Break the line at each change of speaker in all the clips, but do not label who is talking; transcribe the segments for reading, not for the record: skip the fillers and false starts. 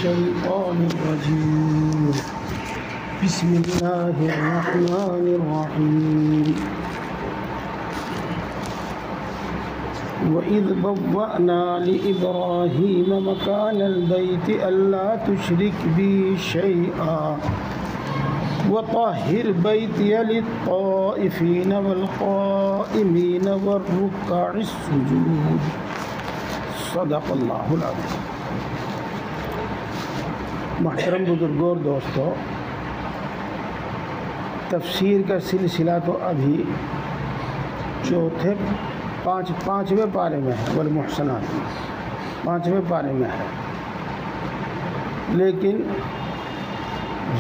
الشيطان الرجيم بسم الله الرحمن الرحيم وَإِذْ بَوَّأْنَا لِإِبْرَاهِيمَ مَكَانَ الْبَيْتِ أَلَّا تُشْرِكْ بِي شَيْئًا وَطَهِّرْ بَيْتِيَ لِلطَّائِفِينَ وَالْقَائِمِينَ وَالرُّكَّعِ السُّجُودِ صدق اللہ العظیم۔ محترم بزرگوں اور دوستو، تفسیر کا سلسلہ تو ابھی پانچویں پارے میں ہے، والمحسنات 5ویں پارے میں ہے، لیکن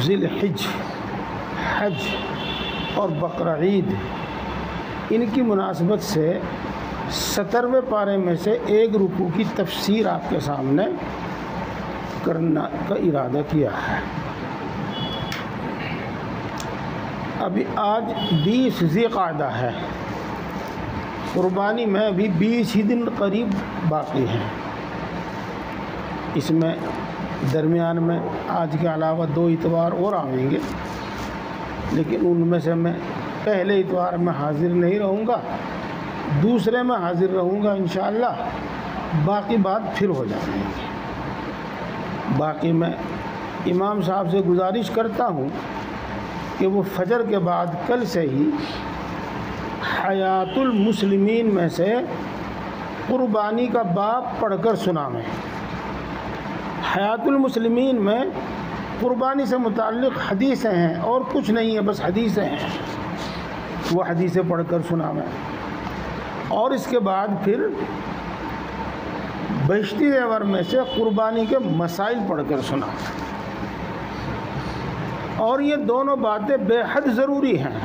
ذی الحج، حج اور بقرہ عید ان کی مناسبت سے 17ویں پارے میں سے ایک رکوع کی تفسیر آپ کے سامنے کرنا کا ارادہ کیا ہے۔ ابھی آج 20 ذی قعدہ ہے، قربانی میں ابھی 20 ہی دن قریب باقی ہیں۔ اس میں درمیان میں آج کے علاوہ 2 اتوار اور آئیں گے، لیکن ان میں سے میں پہلے اتوار میں حاضر نہیں رہوں گا، دوسرے میں حاضر رہوں گا انشاءاللہ، باقی بات پھر ہو جائیں گے۔ باقی میں امام صاحب سے گزارش کرتا ہوں کہ وہ فجر کے بعد کل سے ہی حیات المسلمین میں سے قربانی کا باب پڑھ کر سنائیں۔ حیات المسلمین میں قربانی سے متعلق حدیثیں ہیں اور کچھ نہیں ہے، بس حدیثیں ہیں، وہ حدیثیں پڑھ کر سنائیں، اور اس کے بعد پھر بہشتی زیور میں سے قربانی کے مسائل پڑھ کر سنائیں۔ اور یہ دونوں باتیں بے حد ضروری ہیں۔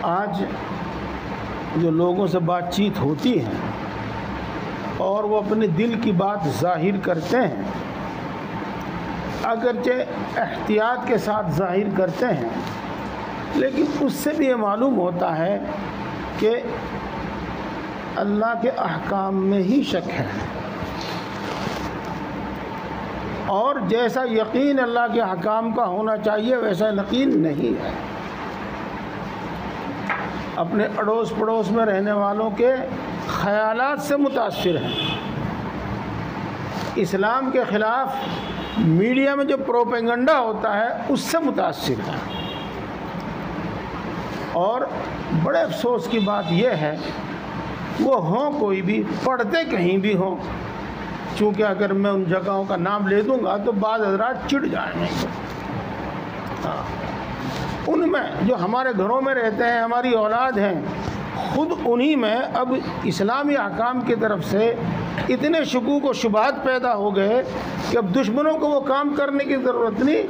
آج جو لوگوں سے بات چیت ہوتی ہے اور وہ اپنے دل کی بات ظاہر کرتے ہیں، اگرچہ احتیاط کے ساتھ ظاہر کرتے ہیں، لیکن اس سے بھی یہ معلوم ہوتا ہے کہ اللہ کے احکام میں ہی شک ہے، اور جیسا یقین اللہ کے احکام کا ہونا چاہیے ویسا یقین نہیں ہے۔ اپنے اڑوس پڑوس میں رہنے والوں کے خیالات سے متاثر ہیں، اسلام کے خلاف میڈیا میں جو پروپیگنڈا ہوتا ہے اس سے متاثر ہیں۔ اور بڑے افسوس کی بات یہ ہے، وہ ہوں کوئی بھی، پڑھتے کہیں بھی ہوں، چونکہ اگر میں ان جگہوں کا نام لے دوں گا تو بعض حضرات چڑ جائیں گے۔ ان میں جو ہمارے گھروں میں رہتے ہیں، ہماری اولاد ہیں، خود انہی میں اب اسلامی احکام کی طرف سے اتنے شکوک و شبہات پیدا ہو گئے کہ اب دشمنوں کو وہ کام کرنے کی ضرورت نہیں،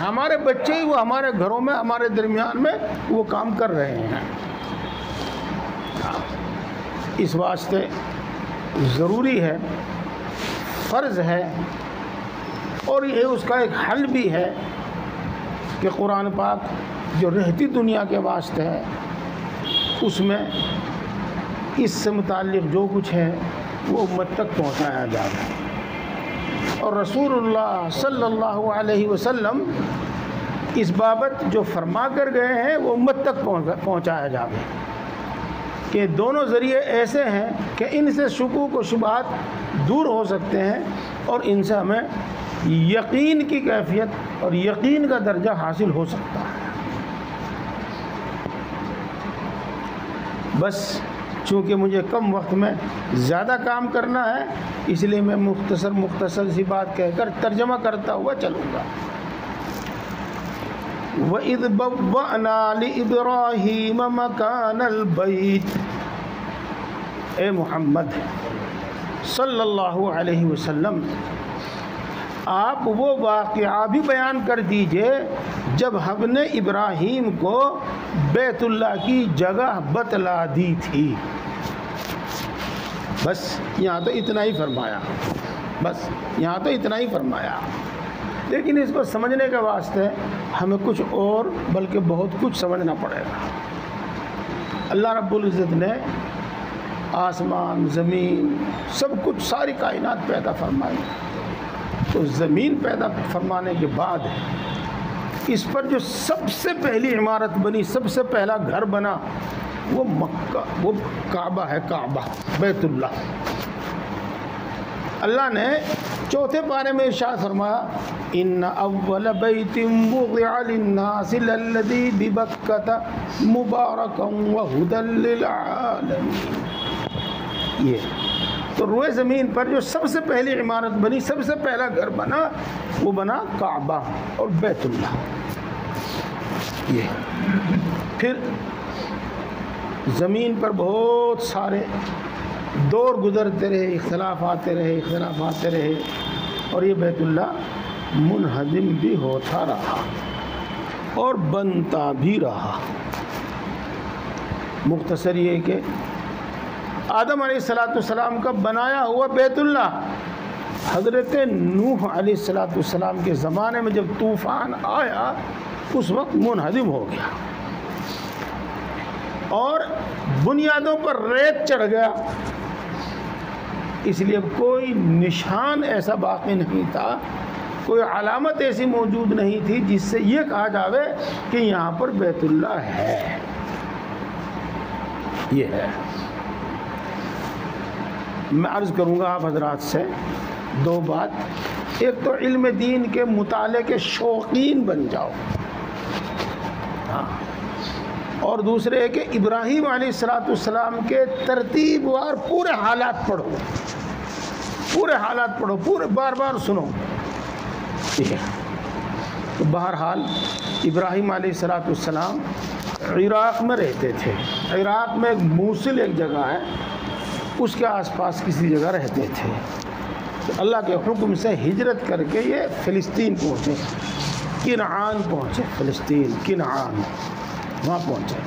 ہمارے بچے ہی وہ ہمارے گھروں میں، ہمارے درمیان میں وہ کام کر رہے ہیں۔ اس واسطے ضروری ہے، فرض ہے، اور یہ اس کا ایک حل بھی ہے کہ قرآن پاک جو رہتی دنیا کے واسطے ہے، اس میں اس سے متعلق جو کچھ ہے وہ امت تک پہنچایا جائے، اور رسول اللہ صلی اللہ علیہ وسلم اس بابت جو فرما کر گئے ہیں وہ امت تک پہنچایا جائے، کہ دونوں ذریعے ایسے ہیں کہ ان سے شکوک و شبہات دور ہو سکتے ہیں، اور ان سے ہمیں یقین کی کیفیت اور یقین کا درجہ حاصل ہو سکتا ہے۔ بس چونکہ مجھے کم وقت میں زیادہ کام کرنا ہے، اس لیے میں مختصر سی بات کہہ کر ترجمہ کرتا ہوا چلوں گا۔ وَإِذْ بَوَّأْنَا لِإِبْرَاهِيمَ مَكَانَ الْبَيْتِ، اے محمد صلی اللہ علیہ وسلم، آپ وہ واقعہ بھی بیان کر دیجئے جب ہم نے ابراہیم کو بیت اللہ کی جگہ بتلا دی تھی۔ بس یہاں تو اتنا ہی فرمایا، لیکن اس کو سمجھنے کے واسطے ہمیں کچھ اور بلکہ بہت کچھ سمجھنا پڑے گا۔ اللہ رب العزت نے آسمان زمین سب کچھ ساری کائنات پیدا فرمائی، تو زمین پیدا فرمانے کے بعد اس پر جو سب سے پہلی عمارت بنی، سب سے پہلا گھر بنا، وہ مکہ، وہ کعبہ ہے، کعبہ بیت اللہ۔ اللہ نے چوتھے پارے میں ارشاد فرمایا ان اول بیت وضع للناس للذی ببکۃ مبارکا وہدی للعالمین۔ یہ تو روئے زمین پر جو سب سے پہلی عمارت بنی، سب سے پہلا گھر بنا، وہ بنا کعبہ اور بیت اللہ۔ یہ پھر زمین پر بہت سارے دور گزرتے رہے، اختلاف آتے رہے، اور یہ بیت اللہ منہدم بھی ہوتا رہا اور بنتا بھی رہا۔ مختصر یہ کہ آدم علیہ السلام کا بنایا ہوا بیت اللہ حضرت نوح علیہ السلام کے زمانے میں جب طوفان آیا اس وقت منہدم ہو گیا اور بنیادوں پر ریت چڑھ گیا، اس لیے کوئی نشان ایسا باقی نہیں تھا، کوئی علامت ایسی موجود نہیں تھی جس سے یہ کہا جاوے کہ یہاں پر بیت اللہ ہے۔ یہ ہے، میں عرض کروں گا آپ حضرات سے دو بات۔ ایک تو علم دین کے مطالعے کے شوقین بن جاؤ، اور دوسرے ہے کہ ابراہیم علیہ السلام کے ترتیب وار پورے حالات پڑھو، پورے بار بار سنو۔ تو بہرحال ابراہیم علیہ السلام عراق میں رہتے تھے، عراق میں موصل ایک جگہ ہے، اس کے آس پاس کسی جگہ رہتے تھے، تو اللہ کے حکم سے ہجرت کر کے یہ فلسطین پہنچے، کنعان پہنچے، فلسطین کنعان وہاں پہنچے،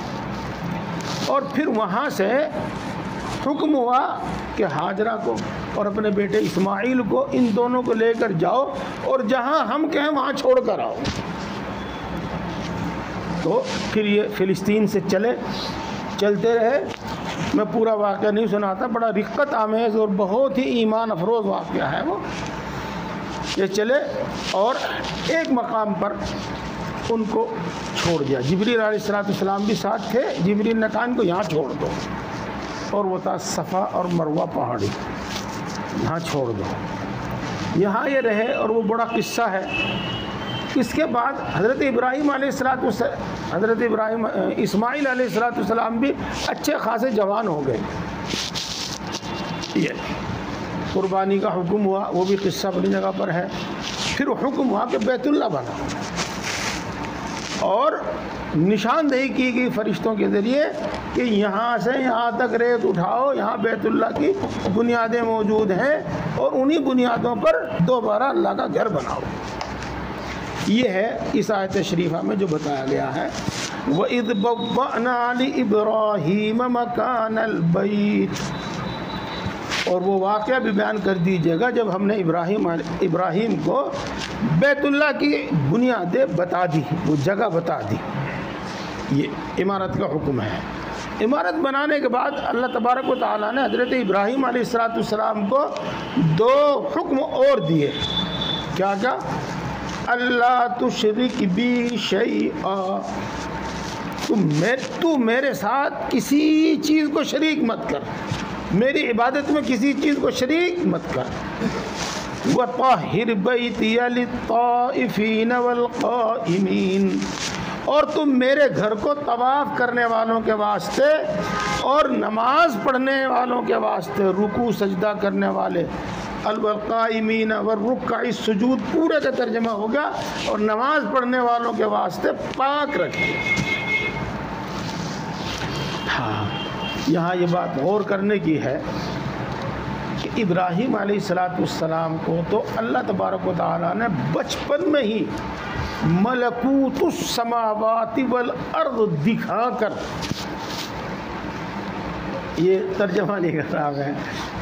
اور پھر وہاں سے حکم ہوا کہ ہاجرہ کو اور اپنے بیٹے اسماعیل کو، ان دونوں کو لے کر جاؤ اور جہاں ہم کہیں وہاں چھوڑ کر آؤ۔ تو پھر یہ فلسطین سے چلتے رہے۔ میں پورا واقعہ نہیں سناتا، بڑا رقت آمیز اور بہت ہی ایمان افروز واقعہ ہے وہ۔ یہ چلے اور ایک مقام پر ان کو چھوڑ دیا، جبریل علیہ السلام بھی ساتھ تھے، جبریل نے کہا ان کو یہاں چھوڑ دو، اور وہ تھا صفا اور مروہ پہاڑی، یہاں چھوڑ دو، یہاں یہ رہے، اور وہ بڑا قصہ ہے۔ اس کے بعد حضرت اسماعیل علیہ السلام بھی اچھے خاصے جوان ہو گئے، یہ قربانی کا حکم ہوا، وہ بھی قصہ اپنی جگہ پر ہے۔ پھر حکم ہوا کہ بیت اللہ بنا، اور نشاندہی کی گئی فرشتوں کے ذریعے کہ یہاں سے یہاں تک ریت اٹھاؤ، یہاں بیت اللہ کی بنیادیں موجود ہیں، اور انہی بنیادوں پر دوبارہ اللہ کا گھر بناؤ۔ یہ ہے اس آیت شریفہ میں جو بتایا گیا ہے، وَإِذْ بَوَّأْنَا لِإِبْرَاهِيمَ مَكَانَ الْبَيْتِ، اور وہ واقعہ بھی بیان کر دیجیے گا جب ہم نے ابراہیم کو بیت اللہ کی بنیادیں بتا دی، وہ جگہ بتا دی۔ یہ عمارت کا حکم ہے۔ عمارت بنانے کے بعد اللہ تبارک و تعالیٰ نے حضرت ابراہیم علیہ السلام کو دو حکم اور دیے۔ کیا کیا؟ اللہ تشرک بی شیئا، تو میرے ساتھ کسی چیز کو شریک مت کر، میری عبادت میں کسی چیز کو شریک مت کر۔ وَطَهِّرْ بَيْتِيَ لِلطَّائِفِينَ وَالْقَائِمِينَ، اور تم میرے گھر کو طواف کرنے والوں کے واسطے اور نماز پڑھنے والوں کے واسطے، رکوع سجدہ کرنے والے، القائمین والرکع السجود پورے کا ترجمہ ہوگا، اور نماز پڑھنے والوں کے واسطے پاک رکھے۔ ہاں، یہاں یہ بات غور کرنے کی ہے کہ ابراہیم علیہ السلام کو تو اللہ تبارک و تعالیٰ نے بچپن میں ہی ملکوت السماوات والارض دکھا کر، یہ ترجمہ نہیں کر رہا ہے،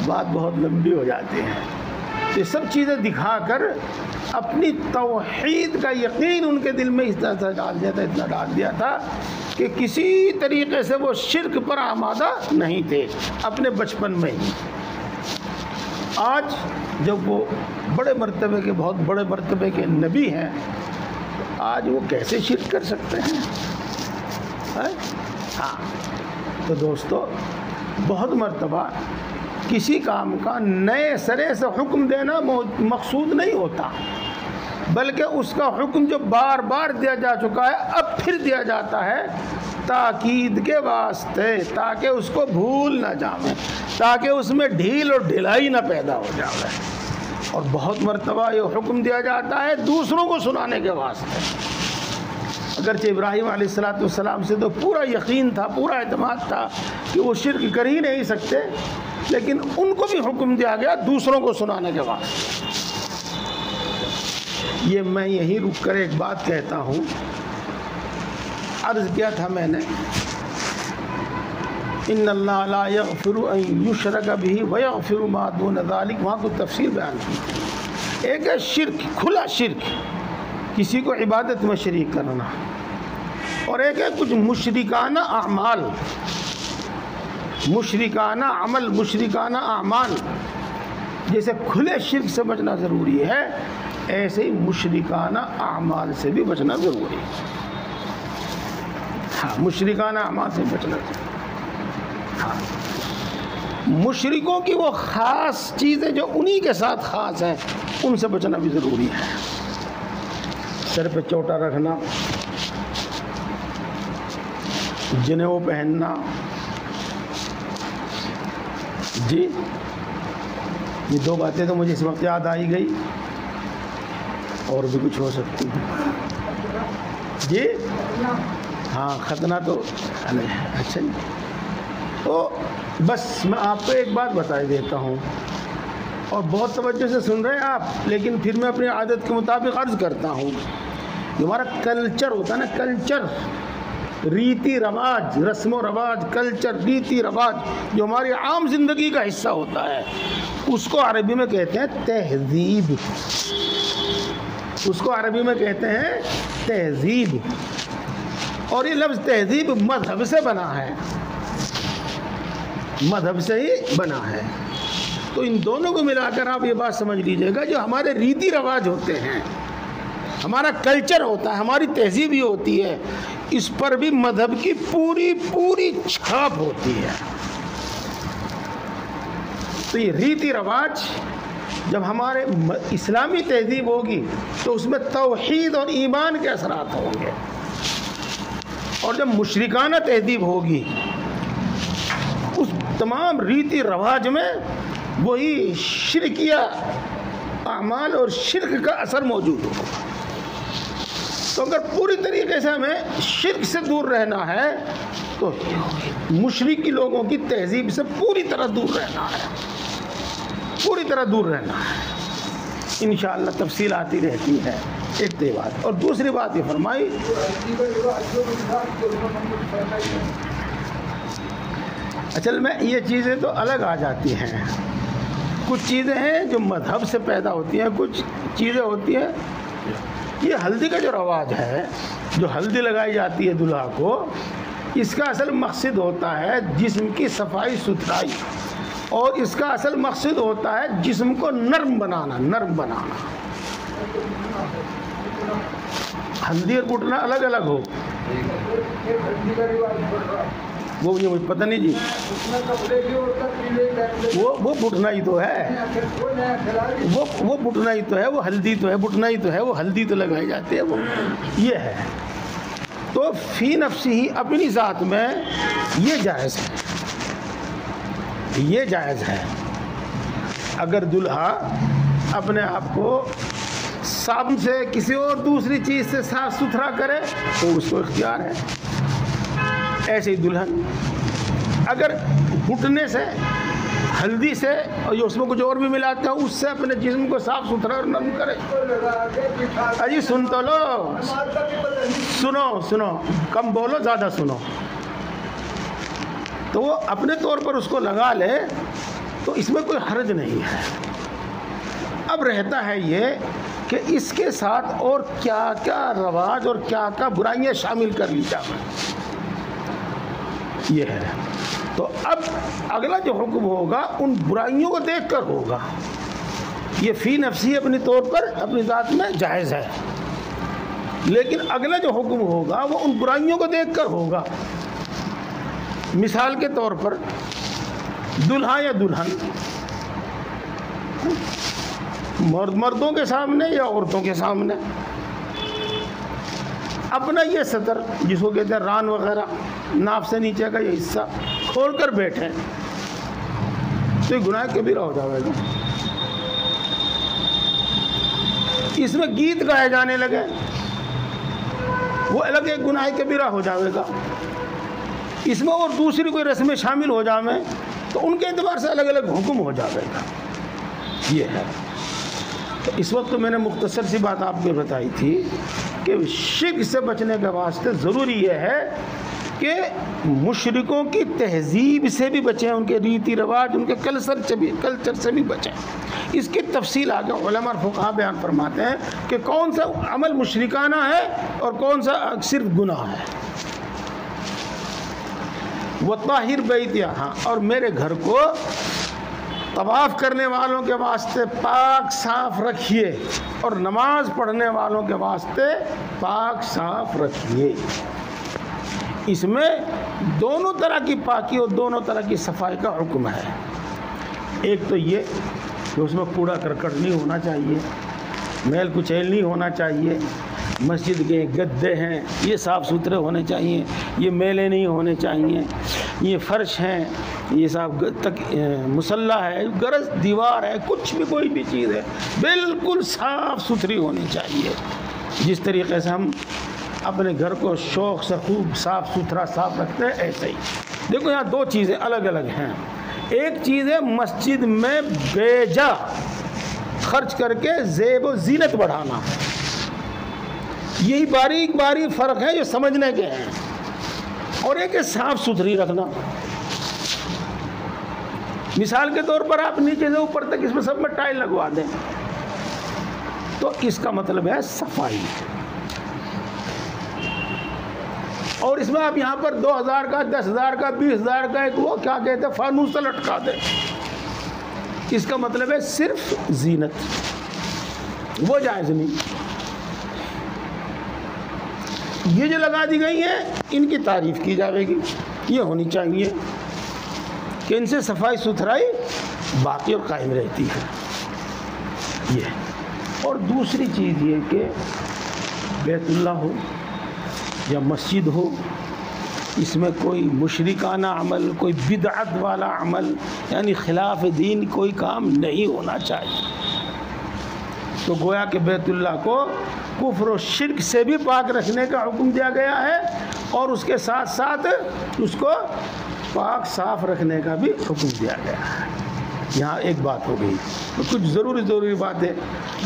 بات بہت لمبی ہو جاتی ہے، یہ سب چیزیں دکھا کر اپنی توحید کا یقین ان کے دل میں اتنا ڈال دیا تھا کہ کسی طریقے سے وہ شرک پر آمادہ نہیں تھے اپنے بچپن میں ہی۔ آج جب وہ بڑے مرتبے کے، بہت بڑے مرتبے کے نبی ہیں، آج وہ کیسے شرک کر سکتے ہیں؟ ہاں، تو دوستو بہت مرتبہ کسی کام کا نئے سرے سے حکم دینا مقصود نہیں ہوتا، بلکہ اس کا حکم جو بار بار دیا جا چکا ہے اب پھر دیا جاتا ہے تاکید کے واسطے، تاکہ اس کو بھول نہ جائیں، تاکہ اس میں ڈھیل اور ڈھلائی نہ پیدا ہو جائے۔ اور بہت مرتبہ یہ حکم دیا جاتا ہے دوسروں کو سنانے کے واسطے۔ اگرچہ ابراہیم علیہ السلام سے تو پورا یقین تھا، پورا اعتماد تھا کہ وہ شرک کر ہی نہیں سکتے، لیکن ان کو بھی حکم دیا گیا دوسروں کو سنانے کے واسطے۔ یہ میں یہیں رک کر ایک بات کہتا ہوں، عرض کیا تھا میں نے، ان اللہ لا یغفر ان یشرک بہ ویغفر ما دون ذلک، وہاں کو تفصیل بیان کی۔ ایک ہے شرک، کھلا شرک، کسی کو عبادت میں شریک کرنا، اور ایک ہے کچھ مشرکانہ اعمال، مشرکانہ عمل، مشرکانہ اعمال۔ جیسے کھلے شرک سے بچنا ضروری ہے، ایسے ہی مشرکانہ اعمال سے بھی بچنا ضروری ہے۔ ہاں، مشرکانہ اعمال سے بچنا ضروری ہے۔ ہاں، مشرکوں کی وہ خاص چیزیں جو انہی کے ساتھ خاص ہیں، ان سے بچنا بھی ضروری ہے۔ سر پہ چوٹا رکھنا، جنیو پہننا، جی یہ دو باتیں تو مجھے اس وقت یاد آئی گئی، اور بھی کچھ ہو سکتی ہے۔ جی ہاں، ختنہ تو اچھا جی۔ تو بس میں آپ کو ایک بات بتا دیتا ہوں، اور بہت توجہ سے سن رہے ہیں آپ، لیکن پھر میں اپنی عادت کے مطابق عرض کرتا ہوں۔ جو ہمارا کلچر ہوتا ہے نا، کلچر، ریتی رواج، رسم و رواج، کلچر، ریتی رواج، جو ہماری عام زندگی کا حصہ ہوتا ہے، اس کو عربی میں کہتے ہیں تہذیب۔ اس کو عربی میں کہتے ہیں تہذیب، اور یہ لفظ تہذیب مذہب سے بنا ہے، مذہب سے ہی بنا ہے۔ تو ان دونوں کو ملا کر آپ یہ بات سمجھ لیجئے گا، جو ہمارے ریتی رواج ہوتے ہیں، ہمارا کلچر ہوتا ہے، ہماری تہذیب یہ ہوتی ہے، اس پر بھی مذہب کی پوری پوری چھاپ ہوتی ہے۔ تو یہ ریتی رواج جب ہمارے اسلامی تہذیب ہوگی تو اس میں توحید اور ایمان کے اثرات ہوں گے، اور جب مشرکانہ تہذیب ہوگی اس تمام ریتی رواج میں وہی شرکیہ اعمال اور شرک کا اثر موجود ہوگا۔ تو اگر پوری طریقے سے ہمیں شرک سے دور رہنا ہے تو مشرکی لوگوں کی تہذیب سے پوری طرح دور رہنا ہے، پوری طرح دور رہنا ہے۔ انشاءاللہ تفصیل آتی رہتی ہے۔ ایک تو یہ بات، اور دوسری بات یہ فرمائی، اصل میں یہ چیزیں تو الگ آ جاتی ہیں۔ کچھ چیزیں ہیں جو مذہب سے پیدا ہوتی ہیں، کچھ چیزیں ہوتی ہیں۔ یہ ہلدی کا جو رواج ہے، جو ہلدی لگائی جاتی ہے دلہا کو، اس کا اصل مقصد ہوتا ہے جسم کی صفائی ستھرائی، اور اس کا اصل مقصد ہوتا ہے جسم کو نرم بنانا، نرم بنانا۔ ہلدی اور بٹنا الگ الگ ہو، وہ یہ مجھے پتہ نہیں جی، وہ بٹنا ہی تو ہے، وہ بٹنا ہی تو ہے، وہ ہلدی تو ہے، بٹنا ہی تو ہے، وہ ہلدی تو لگائی جاتی ہے، وہ یہ ہے۔ تو فی نفسی ہی اپنی ذات میں یہ جائز ہے، یہ جائز ہے۔ اگر دلہا اپنے آپ کو صابن سے کسی اور دوسری چیز سے صاف ستھرا کرے تو اس کو اختیار ہے۔ ایسے ہی دلہن اگر گھٹنے سے، ہلدی سے، اور جو اس میں کچھ اور بھی ملاتے ہیں، اس سے اپنے جسم کو صاف ستھرا اور نرم کرے۔ اجی سن تو لو، سنو، کم بولو، زیادہ سنو۔ تو وہ اپنے طور پر اس کو لگا لے تو اس میں کوئی حرج نہیں ہے۔ اب رہتا ہے یہ کہ اس کے ساتھ اور کیا کیا رواج اور کیا کیا برائیاں شامل کر لی جائیں۔ یہ ہے۔ تو اب اگلا جو حکم ہوگا ان برائیوں کو دیکھ کر ہوگا، یہ فی نفسی اپنی طور پر اپنی ذات میں جائز ہے، لیکن اگلا جو حکم ہوگا وہ ان برائیوں کو دیکھ کر ہوگا۔ مثال کے طور پر دلہا یا دلہن مردوں کے سامنے یا عورتوں کے سامنے اپنا یہ سطر جس کو کہتے ہیں ران وغیرہ، ناف سے نیچے کا یہ حصہ کھول کر بیٹھے تو یہ گناہ کبیرہ ہو جائے گا۔ اس میں گیت گائے جانے لگے وہ الگ ایک گناہ کبیرہ ہو جائے گا۔ اس میں اور دوسری کوئی رسمیں شامل ہو جائیں تو ان کے اعتبار سے الگ الگ حکم ہو جائے گا۔ یہ ہے۔ تو اس وقت تو میں نے مختصر سی بات آپ کو بتائی تھی کہ شرک سے بچنے کے واسطے ضروری یہ ہے کہ مشرکوں کی تہذیب سے بھی بچیں، ان کے ریتی رواج، ان کے کلچر سے بھی بچیں۔ اس کی تفصیل آگے علماء اور فقہا بیان فرماتے ہیں کہ کون سا عمل مشرکانہ ہے اور کون سا صرف گناہ ہے۔ وطاہر بیتی، ہاں، اور میرے گھر کو طواف کرنے والوں کے واسطے پاک صاف رکھیے اور نماز پڑھنے والوں کے واسطے پاک صاف رکھیے۔ اس میں دونوں طرح کی پاکی اور دونوں طرح کی صفائی کا حکم ہے۔ ایک تو یہ کہ اس میں کوڑا کرکٹ نہیں ہونا چاہیے، میل کچیل نہیں ہونا چاہیے، مسجد کے گدے ہیں یہ صاف ستھرے ہونے چاہیے، یہ میلے نہیں ہونے چاہیے، یہ فرش ہیں، یہ صاف مصلی ہے، گرز دیوار ہے، کچھ بھی کوئی بھی چیز ہے بالکل صاف ستھری ہونی چاہیے۔ جس طریقے سے ہم اپنے گھر کو شوق سے خوب صاف ستھرا صاف رکھتے ہیں ایسے ہی۔ دیکھو یہاں دو چیزیں الگ الگ ہیں۔ ایک چیز ہے مسجد میں بے جا خرچ کر کے زیب و زینت بڑھانا، یہی باریک باریک فرق ہے جو سمجھنے کے ہیں، اور ایک ہے صاف ستھری رکھنا۔ مثال کے طور پر آپ نیچے سے اوپر تک اس میں سب میں ٹائل لگوا دیں تو اس کا مطلب ہے صفائی، اور اس میں آپ یہاں پر 2000 کا 10,000 کا 20,000 کا ایک وہ کیا کہتے ہیں فانوس لٹکا دیں، اس کا مطلب ہے صرف زینت، وہ جائز نہیں۔ یہ جو لگا دی گئی ہیں ان کی تعریف کی جائے گی، یہ ہونی چاہیے کہ ان سے صفائی ستھرائی باقی اور قائم رہتی ہے۔ یہ اور دوسری چیز یہ کہ بیت اللہ ہو یا مسجد ہو، اس میں کوئی مشرکانہ عمل، کوئی بدعت والا عمل یعنی خلاف دین کوئی کام نہیں ہونا چاہیے۔ تو گویا کہ بیت اللہ کو کفر و شرک سے بھی پاک رکھنے کا حکم دیا گیا ہے، اور اس کے ساتھ ساتھ اس کو پاک صاف رکھنے کا بھی حکم دیا گیا ہے۔ یہاں ایک بات ہو گئی، کچھ ضروری باتیں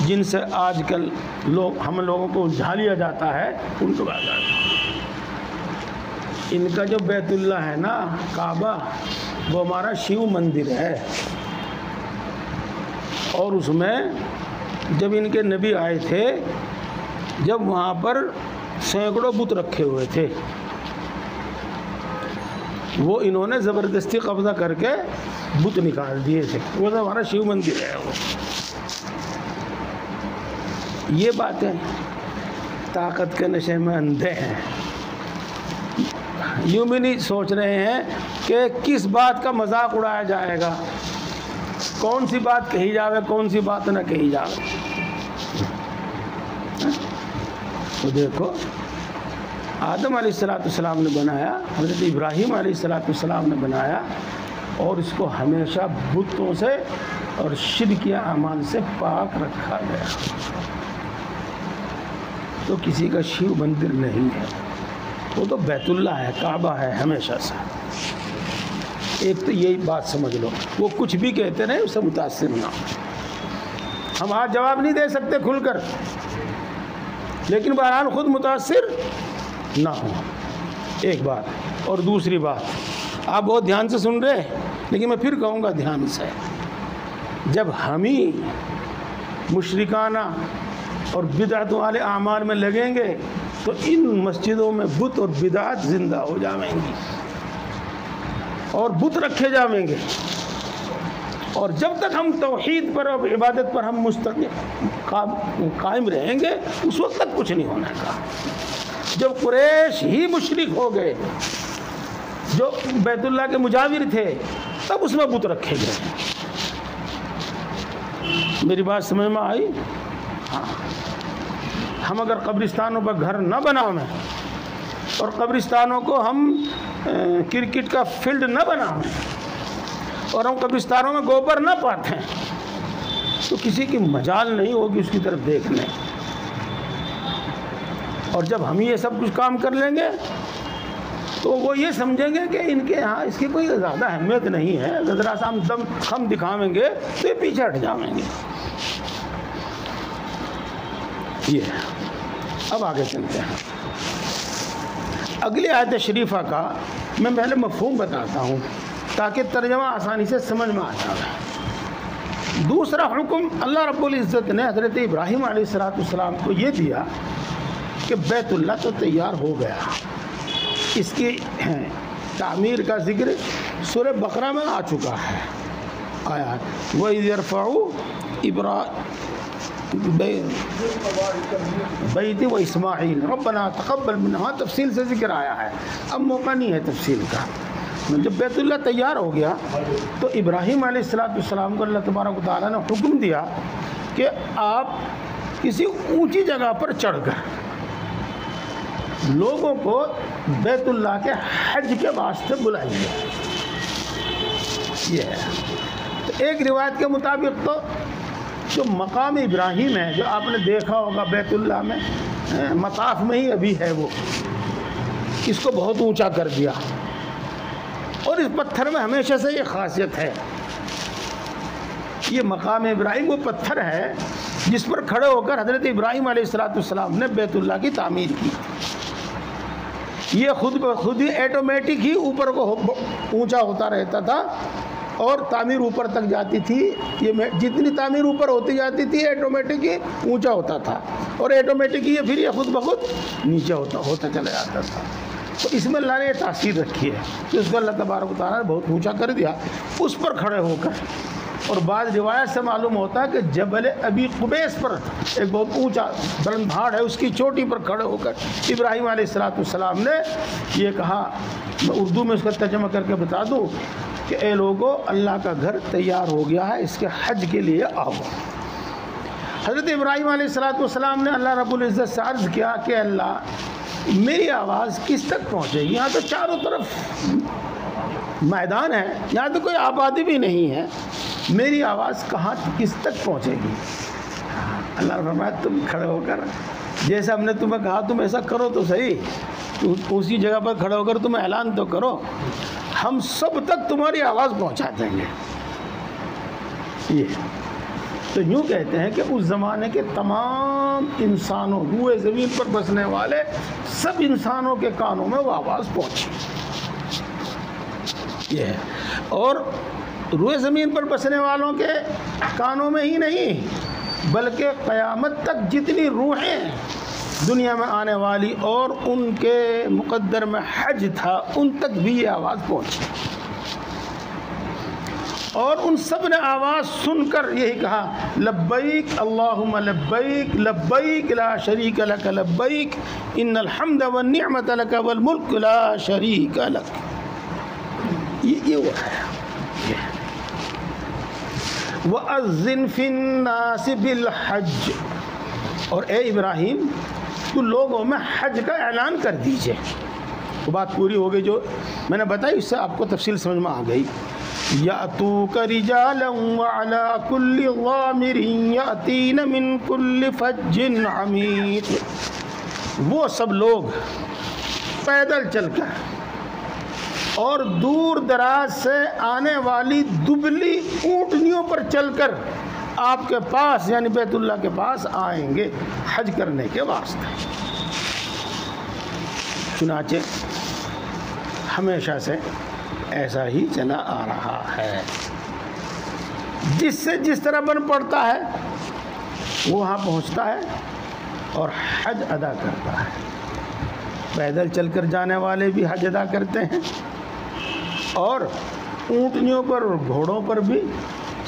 جن سے آج کل ہم لوگوں کو الجھا لیا جاتا ہے ان کو بات آتا ہے۔ ان کا جو بیت اللہ ہے نا کعبہ، وہ ہمارا شیو مندر ہے، اور اس میں جب ان کے نبی آئے تھے، جب وہاں پر سینکڑوں بت رکھے ہوئے تھے، وہ انہوں نے زبردستی قبضہ کر کے بت نکال دیے تھے، وہ تو ہمارا شیو مندر ہے۔ وہ یہ باتیں طاقت کے نشے میں اندھے ہیں، یوں بھی نہیں سوچ رہے ہیں کہ کس بات کا مذاق اڑایا جائے گا، کون سی بات کہی جاوے کون سی بات نہ کہی جاوے۔ تو دیکھو آدم علیہ السلام نے بنایا، حضرت ابراہیم علیہ السلام نے بنایا، اور اس کو ہمیشہ بتوں سے اور شرکیہ اعمال سے پاک رکھا گیا۔ تو کسی کا شیو مندر نہیں ہے، وہ تو بیت اللہ ہے، کعبہ ہے ہمیشہ سے۔ ایک تو یہی بات سمجھ لو، وہ کچھ بھی کہتے رہے اس سے متاثر نہ ہو۔ ہم آج جواب نہیں دے سکتے کھل کر، لیکن بہرحال خود متاثر نہ ہو، ایک بات۔ اور دوسری بات، آپ بہت دھیان سے سن رہے، لیکن میں پھر کہوں گا دھیان سے، جب ہم ہی مشرکانہ اور بدعت والے اعمال میں لگیں گے تو ان مسجدوں میں بت اور بدعت زندہ ہو جائیں گی۔ اور بت رکھے جائیں گے، اور جب تک ہم توحید پر اور عبادت پر ہم مستقل قائم رہیں گے اس وقت تک کچھ نہیں ہونے کا۔ جب قریش ہی مشرک ہو گئے جو بیت اللہ کے مجاور تھے تب اس میں بت رکھے گئے۔ میری بات سمجھ میں آئی؟ ہاں، ہم اگر قبرستانوں پر گھر نہ بنائیں اور قبرستانوں کو ہم کرکٹ کا فیلڈ نہ بنائیں اور ہم قبرستانوں میں گوبر نہ پاتیں تو کسی کی مجال نہیں ہوگی اس کی طرف دیکھنے۔ اور جب ہم یہ سب کچھ کام کر لیں گے تو وہ یہ سمجھیں گے کہ ان کے یہاں اس کی کوئی زیادہ اہمیت نہیں ہے، ذرا سا ہم دم خم دکھاویں گے تو یہ پیچھے ہٹ جائیں گے۔ یہ اب آگے چلتے ہیں۔ اگلی آیت شریفہ کا میں پہلے مفہوم بتاتا ہوں تاکہ ترجمہ آسانی سے سمجھ میں آ جائے۔ دوسرا حکم اللہ رب العزت نے حضرت ابراہیم علیہ السلام کو یہ دیا کہ بیت اللہ تو تیار ہو گیا، اس کی تعمیر کا ذکر سورہ بقرہ میں آ چکا ہے۔ آیا وَإِذْ يَرْفَعُ بیتی و اسماعیل ربنا تقبل منا، تفصیل سے ذکر آیا ہے، اب موقع نہیں ہے تفصیل کا۔ جب بیت اللہ تیار ہو گیا تو ابراہیم علیہ السلام کو اللہ تبارک و تعالیٰ نے حکم دیا کہ آپ کسی اونچی جگہ پر چڑھ کر لوگوں کو بیت اللہ کے حج کے واسطے بلائیے۔ یہ ہے تو ایک روایت کے مطابق تو جو مقام ابراہیم ہے جو آپ نے دیکھا ہوگا بیت اللہ میں مطاف میں ہی ابھی ہے، وہ اس کو بہت اونچا کر دیا، اور اس پتھر میں ہمیشہ سے یہ خاصیت ہے، یہ مقام ابراہیم وہ پتھر ہے جس پر کھڑے ہو کر حضرت ابراہیم علیہ السلام نے بیت اللہ کی تعمیر کی۔ یہ خود بخود ہی ایٹومیٹک ہی اوپر کو اونچا ہوتا رہتا تھا اور تعمیر اوپر تک جاتی تھی، یہ جتنی تعمیر اوپر ہوتی جاتی تھی ایٹومیٹک ہی اونچا ہوتا تھا، اور ایٹومیٹک ہی پھر یہ خود بخود نیچے ہوتا چلا جاتا تھا۔ تو اس میں اللہ نے یہ تاثیر رکھی ہے کہ اس کو اللہ تبارک و تعالیٰ نے بہت اونچا کر دیا اس پر کھڑے ہو کر۔ اور بعض روایت سے معلوم ہوتا ہے کہ جبل ابی قبیس پر ایک بہت اونچا بلند پہاڑ ہے، اس کی چوٹی پر کھڑے ہو کر ابراہیم علیہ السلام نے یہ کہا، میں اردو میں اس کا ترجمہ کر کے بتا دوں کہ اے لوگو اللہ کا گھر تیار ہو گیا ہے، اس کے حج کے لیے آؤ۔ حضرت ابراہیم علیہ السلام نے اللہ رب العزت سے عرض کیا کہ اللہ میری آواز کس تک پہنچے گی؟ یہاں تو چاروں طرف میدان ہے، یہاں تو کوئی آبادی بھی نہیں ہے، میری آواز کہاں کس تک پہنچے گی؟ اللہ نے فرمایا تم کھڑے ہو کر جیسا ہم نے تمہیں کہا تم ایسا کرو تو صحیح، اسی جگہ پر کھڑے ہو کر تم اعلان تو کرو، ہم سب تک تمہاری آواز پہنچا دیں گے۔ یہ تو یوں کہتے ہیں کہ اس زمانے کے تمام انسانوں، روئے زمین پر بسنے والے سب انسانوں کے کانوں میں وہ آواز پہنچی۔ یہ ہے، اور روئے زمین پر بسنے والوں کے کانوں میں ہی نہیں بلکہ قیامت تک جتنی روحیں دنیا میں آنے والی اور ان کے مقدر میں حج تھا ان تک بھی یہ آواز پہنچی، اور ان سب نے آواز سن کر یہی کہا لبیک اللہم لبیک لبیک لا شریک لک لبیک ان الحمد والنعمت لک والملک لا شریک لک۔ یہ وہ ہے وَأَذِّن فِي النَّاسِ بِالْحَجِّ، اور اے ابراہیم تو لوگوں میں حج کا اعلان کر دیجئے۔ وہ بات پوری ہو گئی جو میں نے بتائی، اس سے آپ کو تفصیل سمجھ میں آ گئی۔ یَأْتُوکَ رِجَالًا وَعَلَىٰ كُلِّ ضَامِرٍ یَأْتِینَ مِن كُلِّ فَجٍّ عَمِیقٍ، وہ سب لوگ پیدل چل کر اور دور دراز سے آنے والی دبلی اونٹنیوں پر چل کر آپ کے پاس یعنی بیت اللہ کے پاس آئیں گے حج کرنے کے واسطے۔ چنانچہ ہمیشہ سے ایسا ہی چلا آ رہا ہے، جس سے جس طرح بن پڑتا ہے وہ وہاں پہنچتا ہے اور حج ادا کرتا ہے۔ پیدل چل کر جانے والے بھی حج ادا کرتے ہیں، اور اونٹنیوں پر اور گھوڑوں پر بھی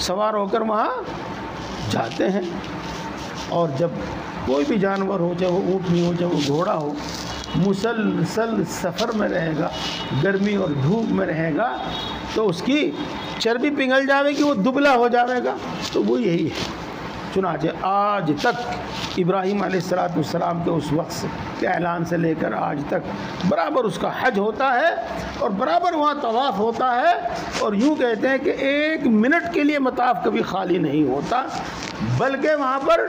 سوار ہو کر وہاں جاتے ہیں. اور جب کوئی بھی جانور ہو، چاہے وہ اونٹنی ہو چاہے وہ گھوڑا ہو، مسلسل سفر میں رہے گا، گرمی اور دھوپ میں رہے گا، تو اس کی چربی پگھل جاوے گی، وہ دبلا ہو جاوے گا. تو وہ یہی ہے. چنانچہ آج تک ابراہیم علیہ السلام کے اس وقت کے اعلان سے لے کر آج تک برابر اس کا حج ہوتا ہے اور برابر وہاں طواف ہوتا ہے. اور یوں کہتے ہیں کہ 1 منٹ کے لیے مطاف کبھی خالی نہیں ہوتا، بلکہ وہاں پر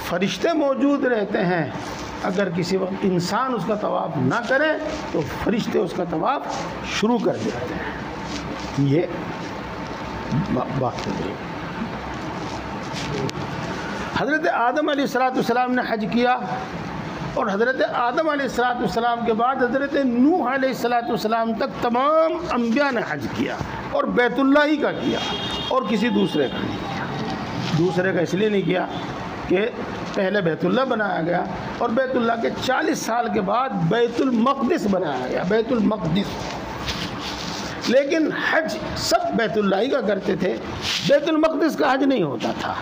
فرشتے موجود رہتے ہیں. اگر کسی وقت انسان اس کا طواف نہ کرے تو فرشتے اس کا طواف شروع کر دیتے ہیں. یہ بات ہے. حضرت آدم علیہ السلام نے حج کیا، اور حضرت آدم علیہ السلام کے بعد حضرت نوح علیہ السلام تک تمام انبیاء نے حج کیا، اور بیت اللہ ہی کا کیا، اور کسی دوسرے کا نہیں کیا. دوسرے کا اس لیے نہیں کیا کہ پہلے بیت اللہ بنایا گیا، اور بیت اللہ کے 40 سال کے بعد بیت المقدس بنایا گیا، بیت المقدس. لیکن حج سب بیت اللہ ہی کا کرتے تھے، بیت المقدس کا حج نہیں ہوتا تھا.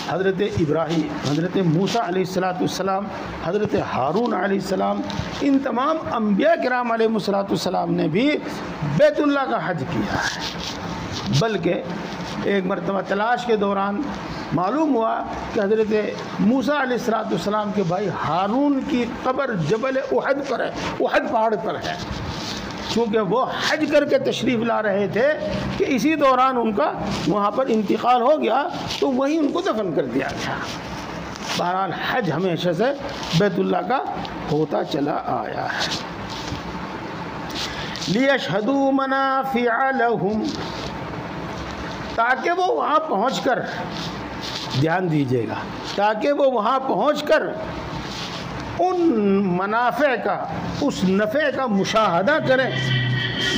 حضرت ابراہیم، حضرت موسیٰ علیہ السلام، حضرت ہارون علیہ السلام، ان تمام انبیاء کرام علیہ السلام نے بھی بیت اللہ کا حج کیا ہے. بلکہ ایک مرتبہ تلاش کے دوران معلوم ہوا کہ حضرت موسیٰ علیہ السلام کے بھائی ہارون کی قبر جبل احد پر ہے، احد پہاڑ پر ہے. چونکہ وہ حج کر کے تشریف لا رہے تھے کہ اسی دوران ان کا وہاں پر انتقال ہو گیا، تو وہیں ان کو دفن کر دیا گیا. بہرحال حج ہمیشہ سے بیت اللہ کا ہوتا چلا آیا ہے. لِيَشْهَدُوا مَنَافِعَ لَهُمْ، تاکہ وہ وہاں پہنچ کر، دھیان دیجیے گا، تاکہ وہ وہاں پہنچ کر ان منافع کا، اس نفع کا مشاہدہ کریں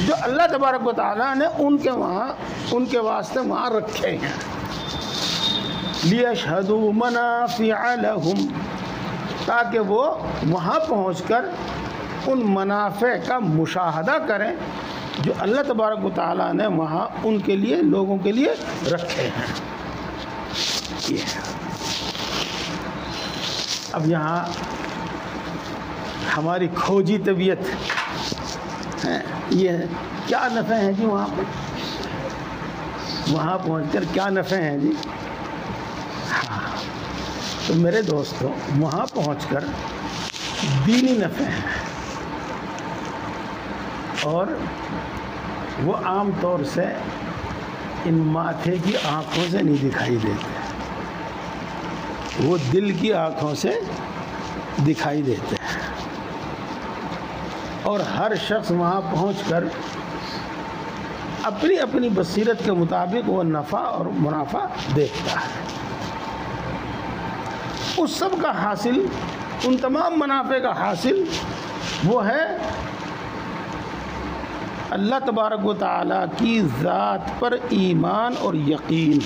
جو اللہ تبارک و تعالیٰ نے ان کے واسطے وہاں رکھے ہیں. لِيَشْهَدُوا مَنَافِعَ لَهُمْ، تاکہ وہ وہاں پہنچ کر ان منافع کا مشاہدہ کریں جو اللہ تبارک و تعالیٰ نے وہاں ان کے لیے، لوگوں کے لیے رکھے ہیں. اب یہاں ہماری کھوجی طبیعت ہے، یہ کیا نفع ہیں جی وہاں پر، وہاں پہنچ کر کیا نفع ہیں جی؟ ہاں، تو میرے دوستوں، وہاں پہنچ کر دینی نفع ہیں، اور وہ عام طور سے ان ماتھے کی آنکھوں سے نہیں دکھائی دیتے، وہ دل کی آنکھوں سے دکھائی دیتے ہیں. اور ہر شخص وہاں پہنچ کر اپنی اپنی بصیرت کے مطابق وہ نفع اور منافع دیکھتا ہے. اس سب کا حاصل، ان تمام منافع کا حاصل وہ ہے اللہ تبارک و تعالیٰ کی ذات پر ایمان اور یقین،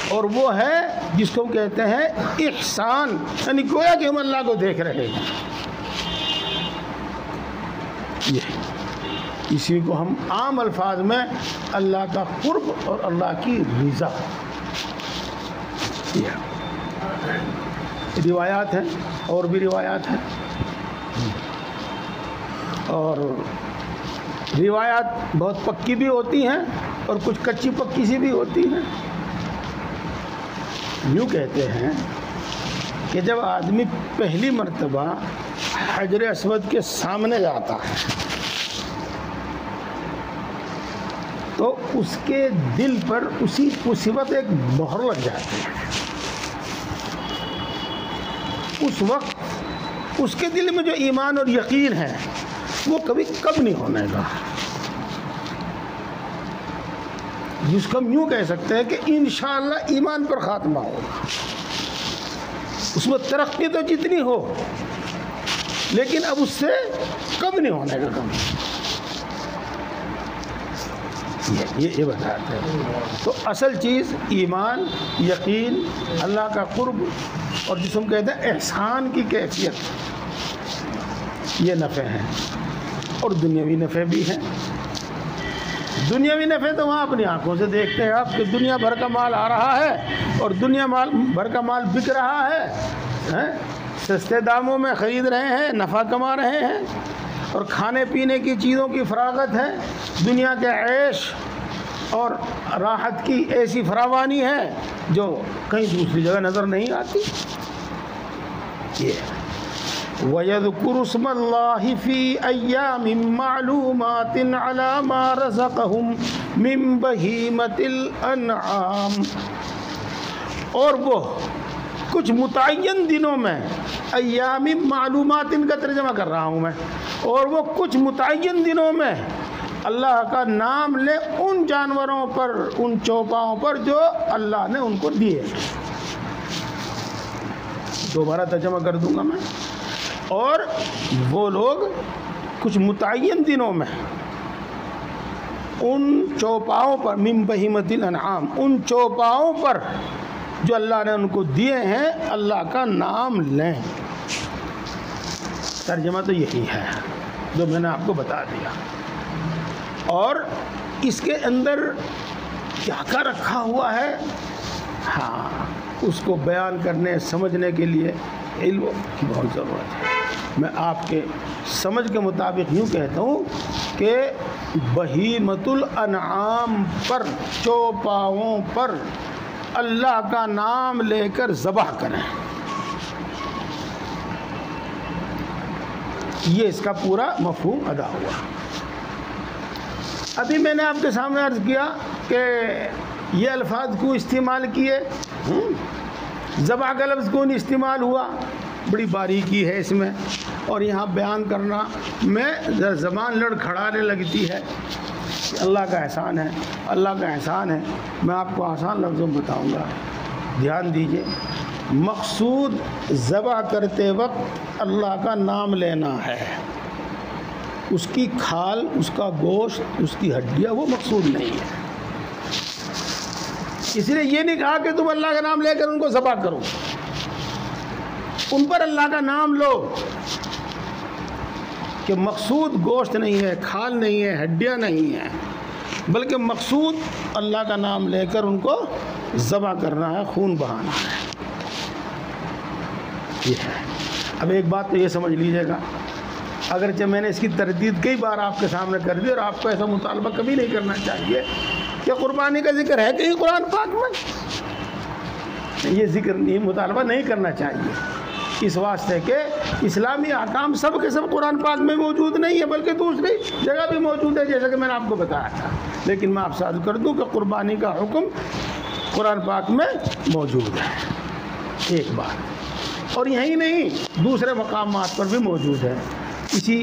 اور وہ ہے جس کو کہتے ہیں احسان، یعنی گویا کہ ہم اللہ کو دیکھ رہے ہیں. اسی کو ہم عام الفاظ میں اللہ کا قرب اور اللہ کی رضا، روایات ہیں اور بھی روایات ہیں، اور روایات بہت پکی بھی ہوتی ہیں اور کچھ کچی پکی سی بھی ہوتی ہیں. یوں کہتے ہیں کہ جب آدمی پہلی مرتبہ حجر اسود کے سامنے جاتا ہے تو اس کے دل پر اسی وقت ایک مہر لگ جاتی ہے. اس وقت اس کے دل میں جو ایمان اور یقین ہے وہ کبھی کم نہیں ہونے گا، جس کو ہم یوں کہہ سکتے ہیں کہ انشاءاللہ ایمان پر خاتمہ ہوگا. اس میں ترقی تو جتنی ہو لیکن اب اس سے کم نہیں ہونے کا، کم. یہ بتاتے ہیں. تو اصل چیز ایمان، یقین، اللہ کا قرب، اور جس ہم کہتے ہیں احسان کی کیفیت، یہ نفع ہیں. اور دنیاوی نفع بھی ہیں۔ دنیاوی نفع تو وہاں اپنی آنکھوں سے دیکھتے ہیں آپ کہ دنیا بھر کا مال آ رہا ہے اور دنیا بھر کا مال بک رہا ہے، سستے داموں میں خرید رہے ہیں، نفع کما رہے ہیں، اور کھانے پینے کی چیزوں کی فراغت ہے، دنیا کے عیش اور راحت کی ایسی فراوانی ہے جو کہیں دوسری جگہ نظر نہیں آتی۔ یہ وَيَذْكُرُ اسْمَ اللَّهِ فِي أَيَّامٍ مَّعْلُومَاتٍ عَلَى مَا رَزَقَهُم مِّن بَهِيمَةِ الْأَنْعَامِ، اور وہ کچھ متعین دنوں میں، ایام معلومات کا ترجمہ کر رہا ہوں میں، اور وہ کچھ متعین دنوں میں اللہ کا نام لے ان جانوروں پر، ان چوپاؤں پر جو اللہ نے ان کو دیے۔ دوبارہ ترجمہ کر دوں گا میں، اور وہ لوگ کچھ متعین دنوں میں ان چوپاؤں پر، من بہیمۃ الانعام، ان چوپاؤں پر جو اللہ نے ان کو دیے ہیں اللہ کا نام لیں۔ ترجمہ تو یہی ہے جو میں نے آپ کو بتا دیا، اور اس کے اندر کیا کیا رکھا ہوا ہے، ہاں اس کو بیان کرنے سمجھنے کے لیے علم کی بہت ضرورت ہے۔ میں آپ کے سمجھ کے مطابق یوں کہتا ہوں کہ بہیمۃ الانعام پر، چوپاؤں پر اللہ کا نام لے کر ذبح کریں، یہ اس کا پورا مفہوم ادا ہوا۔ ابھی میں نے آپ کے سامنے عرض کیا کہ یہ الفاظ کیوں استعمال کیے، ذبح کا لفظ کیوں نہیں استعمال ہوا، بڑی باریکی ہے اس میں، اور یہاں بیان کرنا میں زبان لڑکھڑانے لگتی ہے۔ اللہ کا احسان ہے، اللہ کا احسان ہے، میں آپ کو آسان لفظوں میں بتاؤں گا، دھیان دیجئے۔ مقصود ذبح کرتے وقت اللہ کا نام لینا ہے، اس کی کھال، اس کا گوشت، اس کی ہڈیاں وہ مقصود نہیں ہے۔ اس لیے یہ نہیں کہا کہ تم اللہ کا نام لے کر ان کو ذبح کرو، ان پر اللہ کا نام لو، کہ مقصود گوشت نہیں ہے، کھال نہیں ہے، ہڈیاں نہیں ہیں، بلکہ مقصود اللہ کا نام لے کر ان کو ذبح کرنا ہے، خون بہانا ہے، یہ ہے۔ اب ایک بات تو یہ سمجھ لیجیے گا، اگرچہ میں نے اس کی تردید کئی بار آپ کے سامنے کر دی، اور آپ کو ایسا مطالبہ کبھی نہیں کرنا چاہیے کہ قربانی کا ذکر ہے کہیں قرآن پاک میں، یہ ذکر نہیں، مطالبہ نہیں کرنا چاہیے، اس واسطے کہ اسلامی احکام سب کے سب قرآن پاک میں موجود نہیں ہے، بلکہ دوسری جگہ بھی موجود ہے، جیسا کہ میں نے آپ کو بتایا تھا۔ لیکن میں آپ سے عرض کر دوں کہ قربانی کا حکم قرآن پاک میں موجود ہے، ایک بات، اور یہی نہیں دوسرے مقامات پر بھی موجود ہے۔ اسی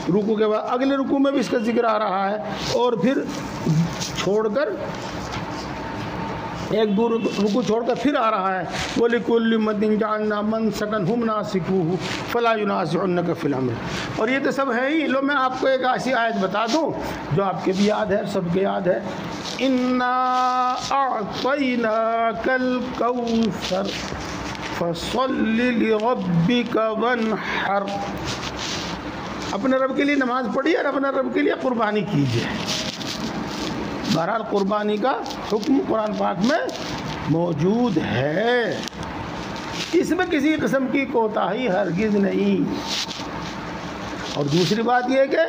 رکوع کے بعد اگلے رکوع میں بھی اس کا ذکر آ رہا ہے، اور پھر چھوڑ کر ایک دو رکوع چھوڑ کر پھر آ رہا ہے، وَلِكُلِّ أُمَّةٍ جَعَلْنَا مَنسَكًا هُمْ نَاسِكُوهُ فَلَا يُنَازِعُنَّكَ فِي الْأَمْرِ۔ اور یہ تو سب ہے ہی، لو میں آپ کو ایک ایسی آیت بتا دوں جو آپ کے بھی یاد ہے، سب کے یاد ہے، إِنَّا أَعْطَيْنَاكَ الْكَوْثَرَ فَصَلِّ لِرَبِّكَ وَانْحَرْ۔ اپنے رب کے لیے نماز پڑھیے اور اپنے رب کے لیے قربانی کیجیے۔ بہرحال قربانی کا حکم قرآن پاک میں موجود ہے، اس میں کسی قسم کی کوتاہی ہرگز نہیں۔ اور دوسری بات یہ کہ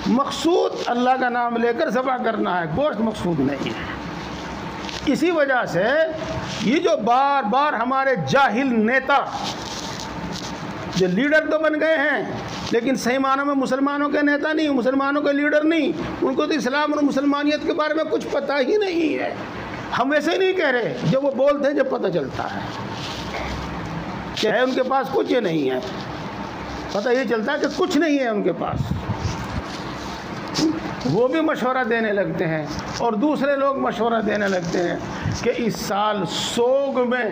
مقصود اللہ کا نام لے کر ذبح کرنا ہے، گوشت مقصود نہیں ہے۔ اسی وجہ سے یہ جو بار بار ہمارے جاہل نیتا جو لیڈر تو بن گئے ہیں، لیکن صحیح معنوں میں مسلمانوں کے نیتا نہیں، مسلمانوں کے لیڈر نہیں، ان کو تو اسلام اور مسلمانیت کے بارے میں کچھ پتہ ہی نہیں ہے۔ ہم ایسے نہیں کہہ رہے، جب وہ بولتے ہیں جب پتہ چلتا ہے کہ ہے ان کے پاس کچھ یہ نہیں ہے، پتہ یہ چلتا ہے کہ کچھ نہیں ہے ان کے پاس، وہ بھی مشورہ دینے لگتے ہیں اور دوسرے لوگ مشورہ دینے لگتے ہیں کہ اس سال سوگ میں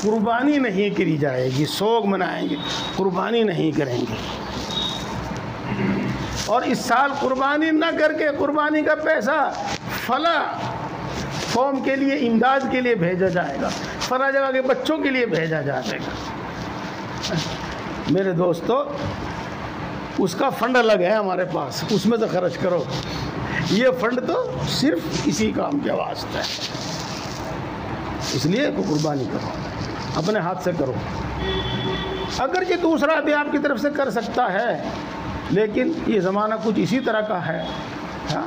قربانی نہیں کری جائے گی، سوگ منائیں گے، قربانی نہیں کریں گے، اور اس سال قربانی نہ کر کے قربانی کا پیسہ فلاں قوم کے لیے امداد کے لیے بھیجا جائے گا، فلاں جگہ کے بچوں کے لیے بھیجا جائے گا۔ میرے دوستو، اس کا فنڈ الگ ہے ہمارے پاس، اس میں سے خرچ کرو. یہ فنڈ تو صرف اسی کام کے واسطے ہے. اس لیے کوئی قربانی کرو، اپنے ہاتھ سے کرو. اگرچہ دوسرا بھی آپ کی طرف سے کر سکتا ہے، لیکن یہ زمانہ کچھ اسی طرح کا ہے. ہاں،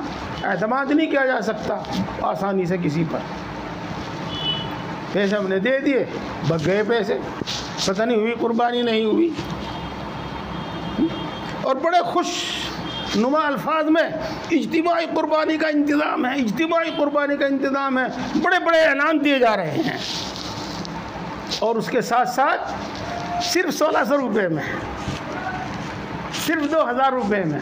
اعتماد نہیں کیا جا سکتا آسانی سے کسی پر. پیسے ہم نے دے دیے، بک گئے پیسے، پتہ نہیں ہوئی قربانی نہیں ہوئی. اور بڑے خوش نما الفاظ میں اجتماعی قربانی کا انتظام ہے، اجتماعی قربانی کا انتظام ہے، بڑے بڑے اعلان دیے جا رہے ہیں. اور اس کے ساتھ ساتھ صرف 1600 روپے میں، صرف 2000 روپے میں.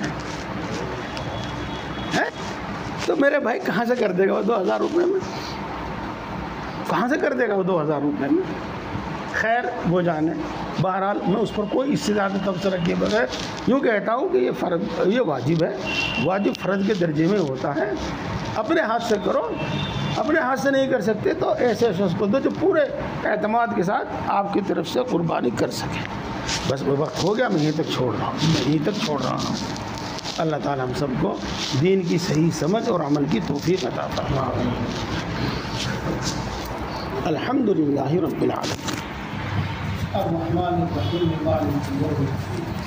تو میرے بھائی کہاں سے کر دے گا وہ 2000 روپے میں؟ کہاں سے کر دے گا وہ 2000 روپے میں؟ خیر وہ جانے. بہرحال میں اس پر کوئی اس سے زیادہ تبصرہ کیے بغیر یوں کہتا ہوں کہ یہ فرض، یہ واجب ہے. واجب فرض کے درجے میں ہوتا ہے. اپنے ہاتھ سے کرو. اپنے ہاتھ سے نہیں کر سکتے تو ایسے شخص کو دو جو پورے اعتماد کے ساتھ آپ کی طرف سے قربانی کر سکے. بس وہ وقت ہو گیا، میں یہیں تک چھوڑ رہا ہوں. اللہ تعالی ہم سب کو دین کی صحیح سمجھ اور عمل کی توفیق عطا فرمائے. الحمدللہ رب العالمین الرحمن الرحیم مالک یوم الدین.